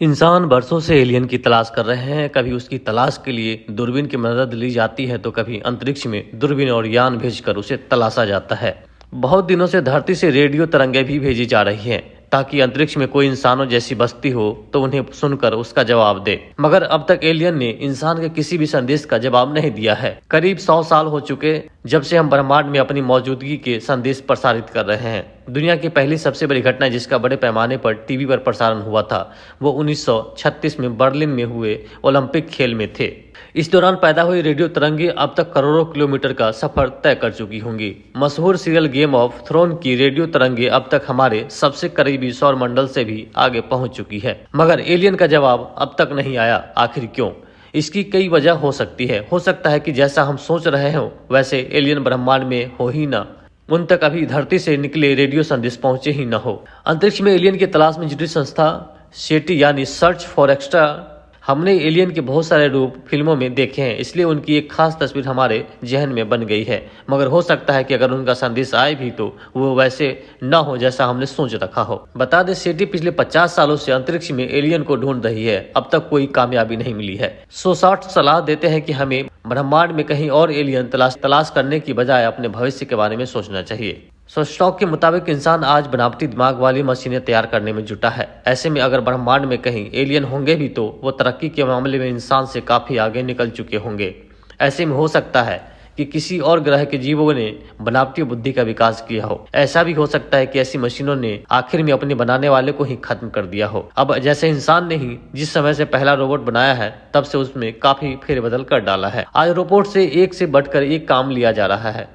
इंसान बरसों से एलियन की तलाश कर रहे हैं। कभी उसकी तलाश के लिए दूरबीन की मदद ली जाती है तो कभी अंतरिक्ष में दूरबीन और यान भेजकर उसे तलाशा जाता है। बहुत दिनों से धरती से रेडियो तरंगें भी भेजी जा रही हैं ताकि अंतरिक्ष में कोई इंसानों जैसी बस्ती हो तो उन्हें सुनकर उसका जवाब दे। मगर अब तक एलियन ने इंसान के किसी भी संदेश का जवाब नहीं दिया है। करीब 100 साल हो चुके जब से हम ब्रह्मांड में अपनी मौजूदगी के संदेश प्रसारित कर रहे हैं। दुनिया की पहली सबसे बड़ी घटना जिसका बड़े पैमाने पर टीवी पर प्रसारण हुआ था वो 1936 में बर्लिन में हुए ओलंपिक खेल में थे। इस दौरान पैदा हुई रेडियो तरंगे अब तक करोड़ों किलोमीटर का सफर तय कर चुकी होंगी। मशहूर सीरियल गेम ऑफ थ्रोन की रेडियो तरंगे अब तक हमारे सबसे करीबी सौर मंडल से भी आगे पहुंच चुकी है, मगर एलियन का जवाब अब तक नहीं आया। आखिर क्यों? इसकी कई वजह हो सकती है। हो सकता है कि जैसा हम सोच रहे हो वैसे एलियन ब्रह्मांड में हो ही ना, उन तक अभी धरती से निकले रेडियो संदेश पहुंचे ही न हो। अंतरिक्ष में एलियन की तलाश में जुटी संस्था सेटी यानी सर्च फॉर एक्स्ट्रा, हमने एलियन के बहुत सारे रूप फिल्मों में देखे हैं, इसलिए उनकी एक खास तस्वीर हमारे जहन में बन गई है। मगर हो सकता है कि अगर उनका संदेश आए भी तो वो वैसे न हो जैसा हमने सोच रखा हो। बता दें सेटी पिछले 50 सालों से अंतरिक्ष में एलियन को ढूंढ रही है, अब तक कोई कामयाबी नहीं मिली है। सोसाट सलाह देते हैं कि हमें ब्रह्मांड में कहीं और एलियन तलाश करने की बजाय अपने भविष्य के बारे में सोचना चाहिए। स्टॉक के मुताबिक इंसान आज बनावटी दिमाग वाली मशीनें तैयार करने में जुटा है। ऐसे में अगर ब्रह्मांड में कहीं एलियन होंगे भी तो वो तरक्की के मामले में इंसान से काफी आगे निकल चुके होंगे। ऐसे में हो सकता है कि किसी और ग्रह के जीवों ने बनावटी बुद्धि का विकास किया हो। ऐसा भी हो सकता है कि ऐसी मशीनों ने आखिर में अपने बनाने वाले को ही खत्म कर दिया हो। अब जैसे इंसान ने ही जिस समय से पहला रोबोट बनाया है तब से उसमें काफी फेरबदल कर डाला है। आज रोबोट से एक से बढ़कर एक काम लिया जा रहा है।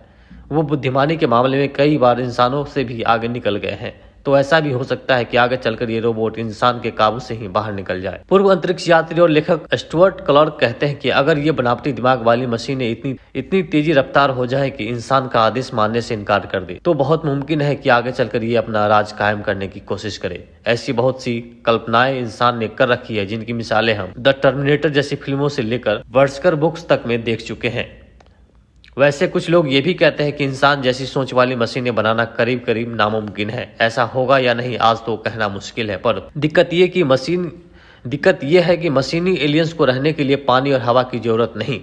वो बुद्धिमानी के मामले में कई बार इंसानों से भी आगे निकल गए हैं। तो ऐसा भी हो सकता है कि आगे चलकर ये रोबोट इंसान के काबू से ही बाहर निकल जाए। पूर्व अंतरिक्ष यात्री और लेखक स्टुअर्ट क्लर्क कहते हैं कि अगर ये बनावटी दिमाग वाली मशीनें इतनी तेजी रफ्तार हो जाए कि इंसान का आदेश मानने से इनकार कर दे तो बहुत मुमकिन है कि आगे चलकर ये अपना राज कायम करने की कोशिश करे। ऐसी बहुत सी कल्पनाएं इंसान ने कर रखी है जिनकी मिसालें हम द टर्मिनेटर जैसी फिल्मों से लेकर बर्स्कर बुक्स तक में देख चुके हैं। वैसे कुछ लोग ये भी कहते हैं कि इंसान जैसी सोच वाली मशीनें बनाना करीब करीब नामुमकिन है। ऐसा होगा या नहीं आज तो कहना मुश्किल है, पर दिक्कत ये है कि मशीनी एलियंस को रहने के लिए पानी और हवा की जरूरत नहीं।